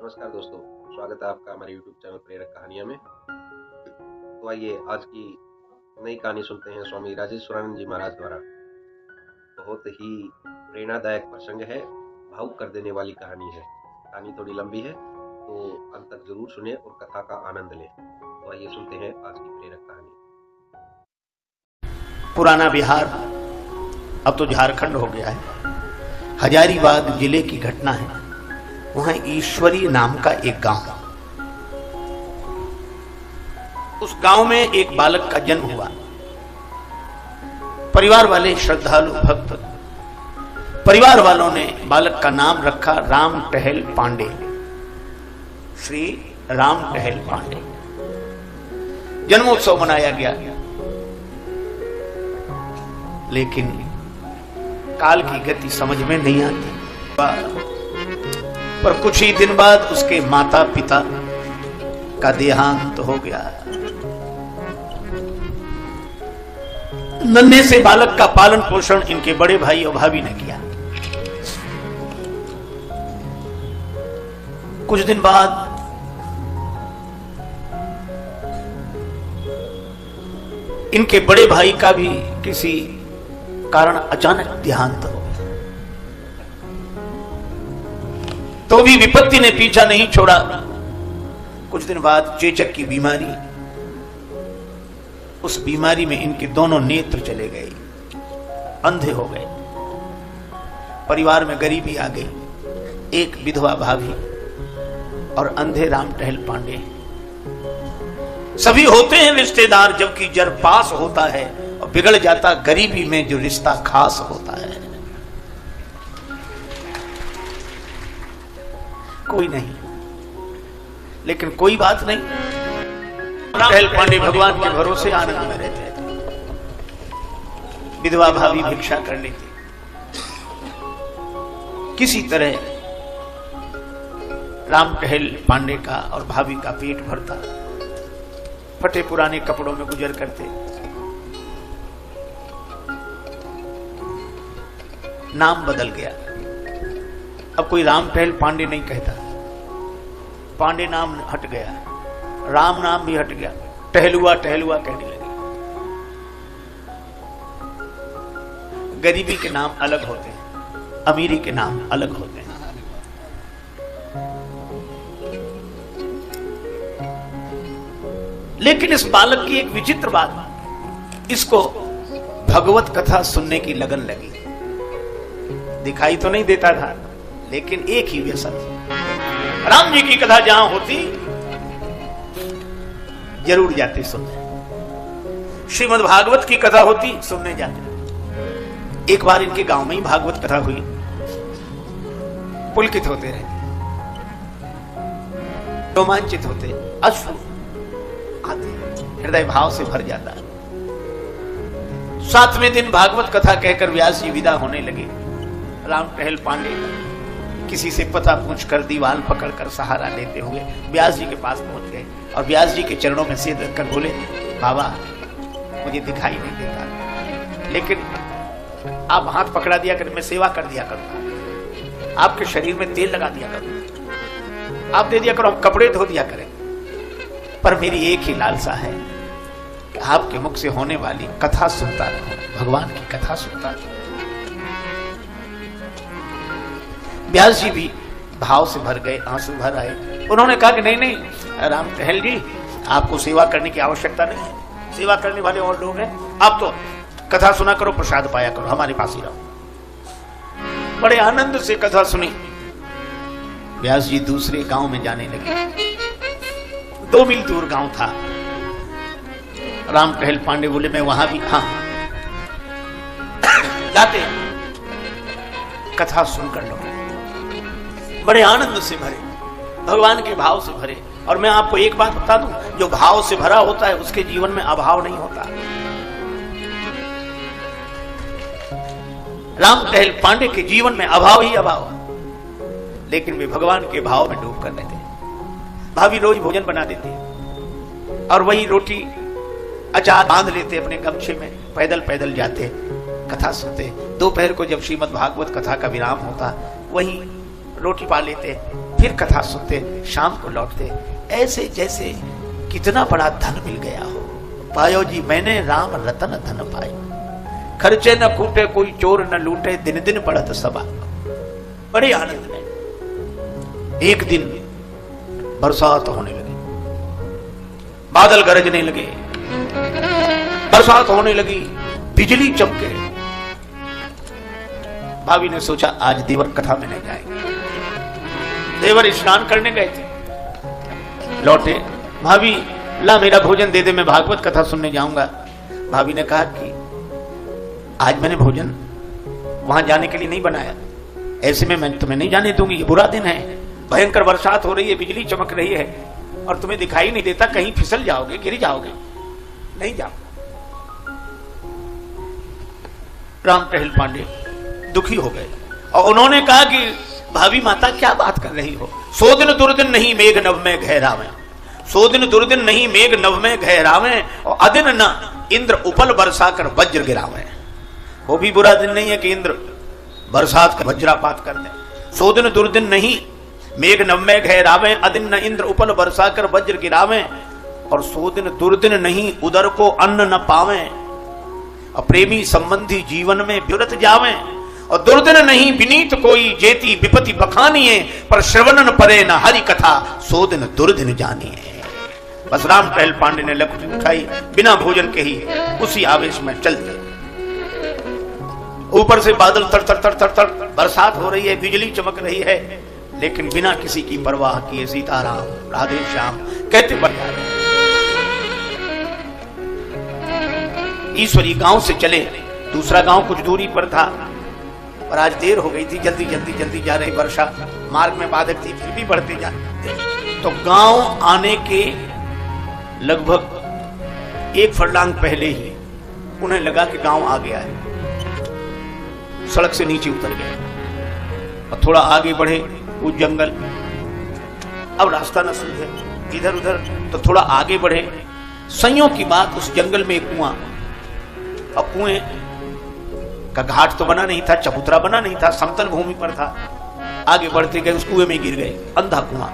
नमस्कार दोस्तों, स्वागत है आपका हमारे YouTube चैनल प्रेरक कहानियाँ में। तो आइए आज की नई कहानी सुनते हैं स्वामी राजेश्वरानंद जी महाराज द्वारा। बहुत ही प्रेरणादायक प्रसंग है, भावुक कर देने वाली कहानी है। कहानी थोड़ी लंबी है तो अंत तक जरूर सुने और कथा का आनंद लें। तो आइए सुनते हैं आज की प्रेरक कहानी। पुराना बिहार अब तो झारखंड हो गया है। हजारीबाग जिले की घटना है। वहां ईश्वरी नाम का एक गांव, उस गांव में एक बालक का जन्म हुआ। परिवार वाले श्रद्धालु भक्त, परिवार वालों ने बालक का नाम रखा राम टहल पांडे, श्री राम टहल पांडे। जन्मोत्सव मनाया गया, लेकिन काल की गति समझ में नहीं आती। पर कुछ ही दिन बाद उसके माता पिता का देहांत हो गया। नन्हे से बालक का पालन पोषण इनके बड़े भाई और भाभी ने किया। कुछ दिन बाद इनके बड़े भाई का भी किसी कारण अचानक देहांत हो गया। तो भी विपत्ति ने पीछा नहीं छोड़ा। कुछ दिन बाद चेचक की बीमारी, उस बीमारी में इनके दोनों नेत्र चले गए, अंधे हो गए। परिवार में गरीबी आ गई। एक विधवा भाभी और अंधे राम टहल पांडे। सभी होते हैं रिश्तेदार, जबकि जर पास होता है और बिगड़ जाता गरीबी में जो रिश्ता खास होता है। कोई नहीं, लेकिन कोई बात नहीं। टहल पांडे भगवान के भरोसे आनंद में रहते थे। विधवा भाभी भिक्षा कर लेती। किसी तरह राम टहल पांडे का और भाभी का पेट भरता। फटे पुराने कपड़ों में गुजर करते। नाम बदल गया। अब कोई राम टहल पांडे नहीं कहता। पांडे नाम हट गया, राम नाम भी हट गया। टहलुआ टहलुआ कहने लगे। गरीबी के नाम अलग होते हैं, अमीरी के नाम अलग होते हैं। लेकिन इस बालक की एक विचित्र बात, इसको भगवत कथा सुनने की लगन लगी। दिखाई तो नहीं देता था, लेकिन एक ही व्यसन। राम जी की कथा जहां होती जरूर जाते सुनने। श्रीमद् भागवत की कथा होती सुनने जाते। एक बार इनके गांव में ही भागवत कथा हुई। पुलकित होते रहे, रोमांचित होते, अश्रु आते, हृदय भाव से भर जाता। 7वें दिन भागवत कथा कहकर व्यास जी विदा होने लगे। राम टहल पांडे किसी से पता पूछकर दीवाल पकड़कर सहारा लेते हुए व्यास जी के पास पहुंच गए और व्यास जी के चरणों में सिर रखकर बोले, बाबा मुझे दिखाई नहीं देता, लेकिन आप हाथ पकड़ा दिया कर, मैं सेवा कर दिया करूंगा। आपके शरीर में तेल लगा दिया करूंगा, आप दे दिया करो, हम कपड़े धो दिया करें। पर मेरी एक ही लालसा है कि आपके मुख से होने वाली कथा सुनता रहूं, भगवान की कथा सुनता रहूं। व्यास जी भी भाव से भर गए, आंसू भर आए। उन्होंने कहा कि नहीं नहीं राम टहल जी, आपको सेवा करने की आवश्यकता नहीं है। सेवा करने वाले और लोग हैं, आप तो कथा सुना करो, प्रसाद पाया करो, हमारे पास ही रहो। बड़े आनंद से कथा सुनी। व्यास जी दूसरे गांव में जाने लगे। 2 मील दूर गांव था। राम टहल पांडे बोले, मैं वहां भी हाँ जाते, कथा सुनकर लो। बड़े आनंद से भरे, भगवान के भाव से भरे। और मैं आपको एक बात बता दूं, जो भाव से भरा होता है उसके जीवन में अभाव नहीं होता। राम टहल पांडे के जीवन में अभाव ही अभाव, लेकिन वे भगवान के भाव में डूब कर रहते। भाभी रोज भोजन बना देती और वही रोटी अचार बांध लेते अपने गमछे में, पैदल पैदल जाते, कथा सुनते। दोपहर को जब श्रीमद् भागवत कथा का विराम होता, वही रोटी पा लेते, फिर कथा सुनते, शाम को लौटते, ऐसे जैसे कितना बड़ा धन मिल गया हो। पायो जी मैंने राम रतन धन पायो, खर्चे न कूटे कोई चोर न लूटे, दिन दिन बढ़त सभा। बड़े आनंद में एक दिन बरसात होने लगी, बादल गरजने लगे, बरसात होने लगी, बिजली चमके। भाभी ने सोचा आज देवर कथा में नहीं जाएंगे। देवर स्नान करने गए थे, लौटे, भाभी ला मेरा भोजन दे दे, मैं भागवत कथा सुनने जाऊंगा। भाभी ने कहा कि आज मैंने भोजन वहां जाने के लिए नहीं बनाया, ऐसे में मैं तुम्हें नहीं जाने दूंगी, ये बुरा दिन है, भयंकर बरसात हो रही है, बिजली चमक रही है और तुम्हें दिखाई नहीं देता, कहीं फिसल जाओगे, गिर जाओगे, नहीं जाओ। राम टहल पांडे दुखी हो गए और उन्होंने कहा कि भाभी माता क्या बात कर रही हो, सो दिन दुर्दिन नहीं मेघ नभ में गहरावे, सो दिन दुर्दिन नहीं मेघ नभ में गहरावे, और अदिन न इंद्र उपल बरसा कर वज्र गिरावे। वो भी बुरा दिन नहीं है कि इंद्र बरसात का वज्रापात कर दे। सो दिन दुर्दिन नहीं मेघ नभ में गहरावे, अदिन न इंद्र उपल बरसा कर वज्र गिरावे, और सो दिन दुर्दिन नहीं उदर को अन्न न पावे, और प्रेमी संबंधी जीवन में व्युरत जावे, और दुर्दिन नहीं विनीत कोई जेती विपति बखानिए, पर श्रवणन परे न हरि कथा, सो दिन दुर्दिन जानिए। बस राम टहल पांडे ने लकड़ी उठाई, बिना भोजन के ही उसी आवेश में चल दिए। ऊपर से बादल तर तर तर तर तर, बरसात हो रही है, बिजली चमक रही है, लेकिन बिना किसी की परवाह किए सीताराम राधे श्याम कहते बढ़ जा रहे। ईश्वरी गांव से चले, दूसरा गांव कुछ दूरी पर था, पर आज देर हो गई थी, जल्दी जल्दी जल्दी जा रही, वर्षा मार्ग में बाधक थी, फिर भी बढ़ते जा रहे। तो गांव आने के लगभग एक फरलांग पहले ही उन्हें लगा कि गांव आ गया है। सड़क से नीचे उतर गए और थोड़ा आगे बढ़े, वो जंगल, अब रास्ता न सूझे इधर उधर, तो थोड़ा आगे बढ़े। संयोग की बात, उस जंगल में एक कुआं, और कुएं का घाट तो बना नहीं था, चबूतरा बना नहीं था, समतल भूमि पर था। आगे बढ़ते गए, उस कुएं में गिर गए, अंधा कुआं,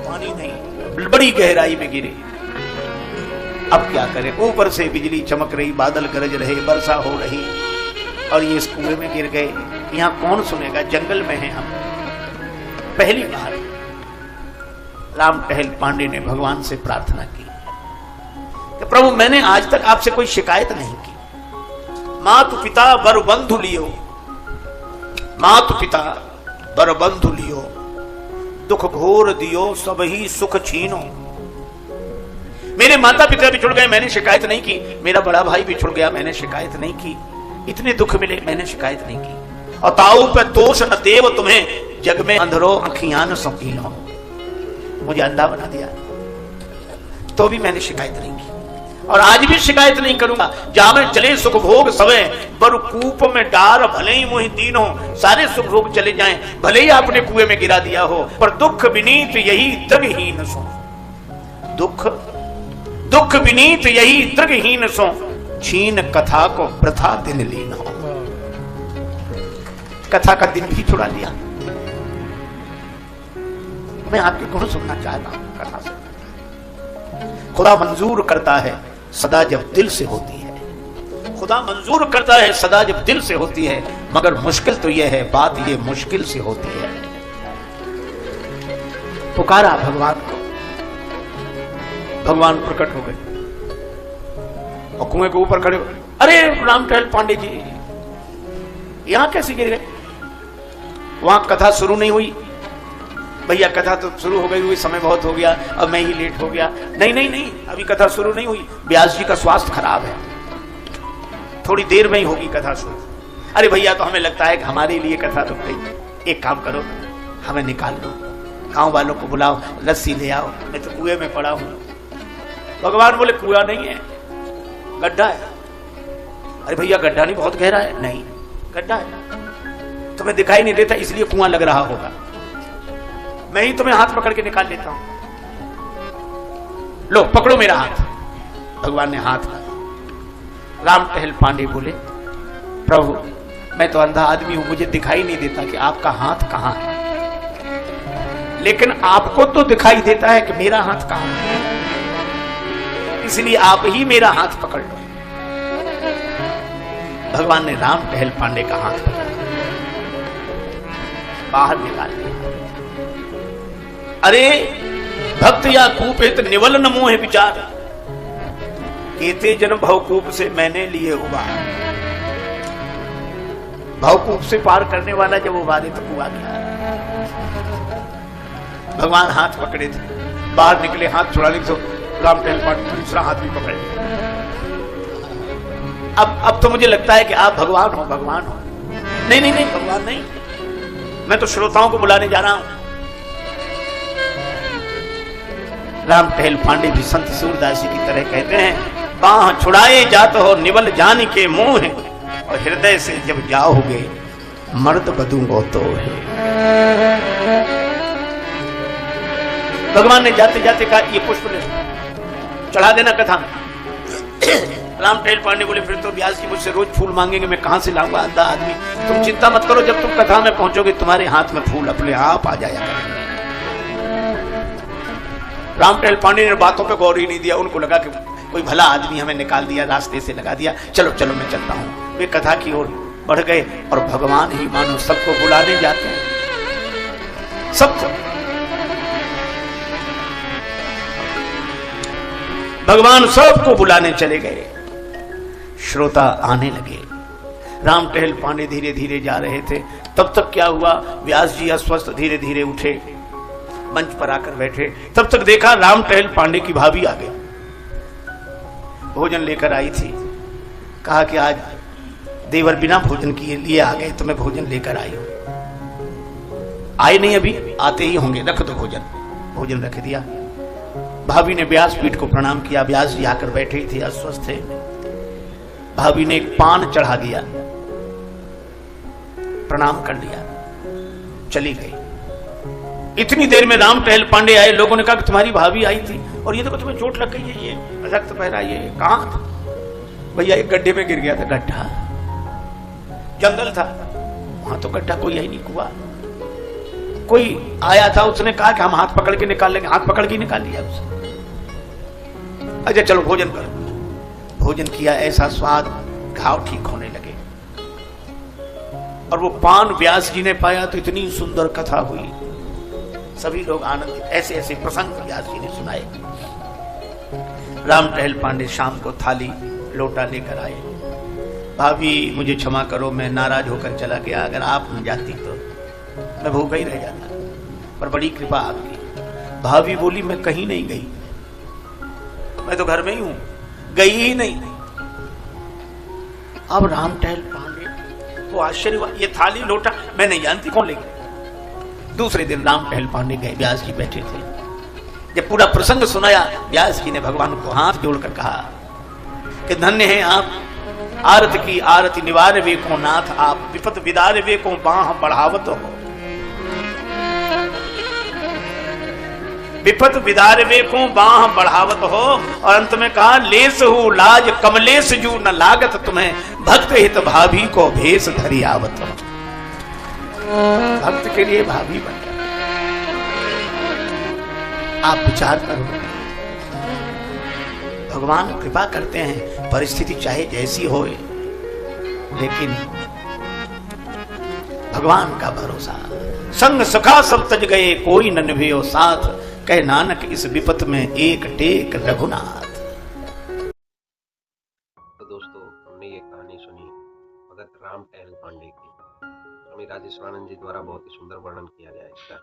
पानी नहीं, बड़ी गहराई में गिरे। अब क्या करें, ऊपर से बिजली चमक रही, बादल गरज रहे, वर्षा हो रही, और ये इस कुएं में गिर गए। यहां कौन सुनेगा, जंगल में हैं हम। पहली बार राम टहल पांडे ने भगवान से प्रार्थना की कि प्रभु मैंने आज तक आपसे कोई शिकायत नहीं की, मातु पिता बर बंधु लियो, मातु पिता बर बंधु लियो, दुख घोर दियो सब ही सुख छीनो। मेरे माता पिता बिछुड़ गए, मैंने शिकायत नहीं की, मेरा बड़ा भाई बिछुड़ गया, मैंने शिकायत नहीं की, इतने दुख मिले, मैंने शिकायत नहीं की, और ताऊ पे दोष न देव तुम्हें, जग में अंधरो अखियां न सौकीनो, मुझे अंधा बना दिया, तो भी मैंने शिकायत नहीं की, और आज भी शिकायत नहीं करूंगा। जावे चले सुख भोग सवे, बर कूप में डार भले ही मोहि दीनो, सारे सुख भोग चले जाएं, भले ही आपने कुएं में गिरा दिया हो, पर दुख विनीत यही तृगहीन सो, दुख दुख विनीत यही तृगहीन सो, छीन कथा को प्रथा दिन लीन हो। कथा का दिन भी छुड़ा लिया। मैं आपके गुण सुनना चाहता हूं कथा से। खुदा मंजूर करता है सदा जब दिल से होती है, खुदा मंजूर करता है सदा जब दिल से होती है, मगर मुश्किल तो यह है, बात यह मुश्किल से होती है। पुकारा भगवान को, भगवान प्रकट हो गए और कुएं के ऊपर खड़े हो। अरे राम टहल पांडे जी यहां कैसे गिर गए? वहां कथा शुरू नहीं हुई। भैया कथा तो शुरू हो गई हुई, समय बहुत हो गया, अब मैं ही लेट हो गया। नहीं नहीं नहीं, अभी कथा शुरू नहीं हुई, व्यास जी का स्वास्थ्य खराब है, थोड़ी देर में ही होगी कथा शुरू। अरे भैया तो हमें लगता है कि हमारे लिए कथा रुक गई, एक काम करो हमें निकाल लो, गांव वालों को बुलाओ, लस्सी ले आओ, मैं तो कुएं में पड़ा हूं। भगवान बोले कुआं नहीं है, गड्ढा है। अरे भैया गड्ढा नहीं, बहुत गहरा है। नहीं गड्ढा है, तुम्हें दिखाई नहीं देता इसलिए कुआं लग रहा होगा, मैं ही तुम्हें हाथ पकड़ के निकाल लेता हूं, लो पकड़ो मेरा हाथ। भगवान ने हाथ राम टहल पांडे बोले प्रभु मैं तो अंधा आदमी हूं, मुझे दिखाई नहीं देता कि आपका हाथ कहां है। लेकिन आपको तो दिखाई देता है कि मेरा हाथ कहां है, इसलिए आप ही मेरा हाथ पकड़ लो। भगवान ने राम टहल पांडे का हाथ पकड़ा, बाहर निकाल दिया। अरे भक्त या कूपित निवल न मोह विचार, केते जन्म भवकूप से मैंने लिए उबार। भवकूप से पार करने वाला जब उबारे तो हुआ क्या। भगवान हाथ पकड़े थे, बाहर निकले, हाथ छुड़ाने तो राम टहल पांडे दूसरा हाथ भी पकड़ लिया। अब तो मुझे लगता है कि आप भगवान हो, भगवान हो। नहीं नहीं नहीं, भगवान नहीं, मैं तो श्रोताओं को बुलाने जा रहा हूं। राम टहल पांडे भी संत सूरदास जी की तरह कहते हैं, बाह छुड़ाए जात हो निवल जान के मोह, और हृदय से जब जाओगे मर्द बदूंगो तो है। भगवान ने जाते जाते कहा, ये पुष्प ले चढ़ा देना कथा में। राम टहल पांडे बोले, फिर तो व्यास जी मुझसे रोज फूल मांगेंगे, मैं कहां से लाऊंगा अंधा आदमी। तुम चिंता मत करो, जब तुम कथा में पहुंचोगे तुम्हारे हाथ में फूल अपने आप आ जाएगा। राम टहल पांडे ने बातों पे गौर ही नहीं दिया, उनको लगा कि कोई भला आदमी हमें निकाल दिया, रास्ते से लगा दिया, चलो चलो मैं चलता हूं। वे कथा की ओर बढ़ गए और भगवान ही मानो सबको बुलाने जाते हैं, सबको। भगवान सबको बुलाने चले गए, श्रोता आने लगे। राम टहल पांडे धीरे धीरे जा रहे थे, तब तक क्या हुआ, व्यास जी अस्वस्थ धीरे धीरे उठे, मंच पर आकर बैठे। तब तक देखा राम टहल पांडे की भाभी आ गई, भोजन लेकर आई थी। कहा कि आज देवर बिना भोजन किए लिए आ गए, तो मैं भोजन लेकर आई हूं। आए नहीं, अभी आते ही होंगे, रख दो भोजन। भोजन रख दिया। भाभी ने व्यासपीठ को प्रणाम किया। व्यास जी आकर बैठे थे, अस्वस्थ थे। भाभी ने एक पान चढ़ा दिया, प्रणाम कर लिया, चली गई। इतनी देर में राम टहल पांडे आए। लोगों ने कहा कि तुम्हारी भाभी आई थी और ये देखो तुम्हें चोट लग गई है, ये रक्त बह रहा है, ये कहां था? भैया एक गड्ढे में गिर गया था। गड्ढा? जंगल था वहां, तो गड्ढा कोई यही नहीं हुआ। कोई आया था, उसने कहा कि हम हाथ पकड़ के निकाल लेंगे, हाथ पकड़ के निकाल लिया उसने। अच्छा चलो भोजन करो। भोजन किया, ऐसा स्वाद, घाव ठीक होने लगे। और वो पान व्यास जी ने पाया तो इतनी सुंदर कथा हुई, सभी लोग आनंदित। ऐसे ऐसे प्रसंग व्यास जी ने सुनाए। राम टहल पांडे शाम को थाली लोटा लेकर आए। भाभी मुझे क्षमा करो, मैं नाराज होकर चला गया, अगर आप न जाती तो मैं भूखा ही रह जाता, पर बड़ी कृपा आपकी। भाभी बोली, मैं कहीं नहीं गई, मैं तो घर में ही हूं, गई ही नहीं। अब राम टहल पांडे वो आश्चर्य हुआ, ये थाली लोटा मैं नहीं जानती कौन ले गई। दूसरे दिन राम टहल पांडे गए, व्यास जी बैठे थे। जब पूरा प्रसंग सुनाया, व्यास जी ने भगवान को हाथ जोड़कर कहा कि धन्य हैं आप, आरत की आरती निवार वे को नाथ आप, विपत विदार वे को बाह बढ़ावत हो। विपत विदार वे को बाह बढ़ावत हो। और अंत में कहा, लेस हूं लाज कमलेश जू न लागत तुम्हें, भक्त हित भाभी को भेष धरी आवत हो। भक्त के लिए भाभी बन गया। आप विचार करो, भगवान कृपा करते हैं, परिस्थिति चाहे जैसी हो, लेकिन भगवान का भरोसा। संग सखा सब तज गए, कोई न निभेयो साथ, कह नानक इस विपत में एक टेक रघुनाथ। तो दोस्तों, हमने ये कहानी सुनी भगत राम टहल पांडे की। स्वामी राजेश्वरानंद जी द्वारा बहुत ही सुंदर वर्णन किया गया है इसका।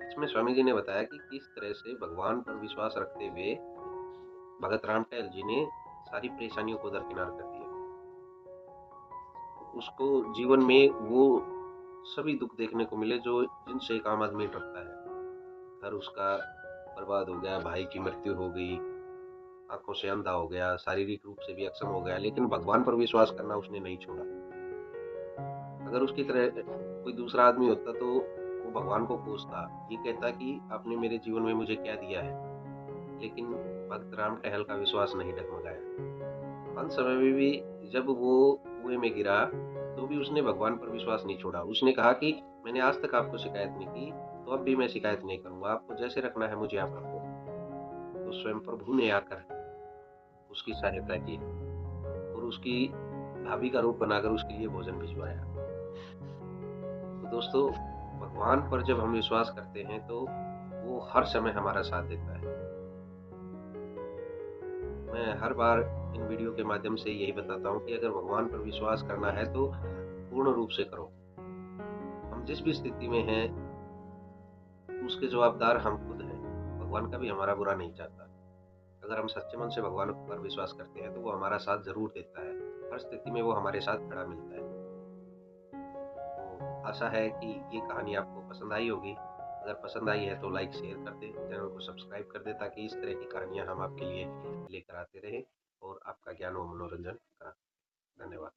इसमें स्वामी जी ने बताया कि किस तरह से भगवान पर विश्वास रखते हुए भगत राम टहल जी ने सारी परेशानियों को दरकिनार कर दिया। उसको जीवन में वो सभी दुख देखने को मिले जो जिनसे एक आम आदमी डरता है। घर उसका बर्बाद हो गया, भाई की मृत्यु हो गई, आंखों से अंधा हो गया, शारीरिक रूप से भी अक्षम हो गया, लेकिन भगवान पर विश्वास करना उसने नहीं छोड़ा। अगर उसकी तरह कोई दूसरा आदमी होता तो वो भगवान को कोसता, ये कहता कि आपने मेरे जीवन में मुझे क्या दिया है, लेकिन भक्त राम टहल का विश्वास नहीं डगमगाया। अंत समय में भी जब वो कुएं में गिरा तो भी उसने भगवान पर विश्वास नहीं छोड़ा। उसने कहा कि मैंने आज तक आपको शिकायत नहीं की, तो अब भी मैं शिकायत नहीं करूँगा। आपको जैसे रखना है मुझे आप रखो। तो स्वयं प्रभु ने आकर उसकी सहायता की और उसकी भाभी का रूप बनाकर उसके लिए भोजन भिजवाया। तो दोस्तों, भगवान पर जब हम विश्वास करते हैं तो वो हर समय हमारा साथ देता है। मैं हर बार इन वीडियो के माध्यम से यही बताता हूँ कि अगर भगवान पर विश्वास करना है तो पूर्ण रूप से करो। हम जिस भी स्थिति में हैं, उसके जवाबदार हम खुद हैं। भगवान कभी हमारा बुरा नहीं चाहता। अगर हम सच्चे मन से भगवान पर विश्वास करते हैं तो वो हमारा साथ ज़रूर देता है। हर स्थिति में वो हमारे साथ खड़ा मिलता है। तो आशा है कि ये कहानी आपको पसंद आई होगी। अगर पसंद आई है तो लाइक शेयर कर दें, चैनल को सब्सक्राइब कर दें ताकि इस तरह की कहानियाँ हम आपके लिए लेकर आते रहें और आपका ज्ञान व मनोरंजन करा। धन्यवाद।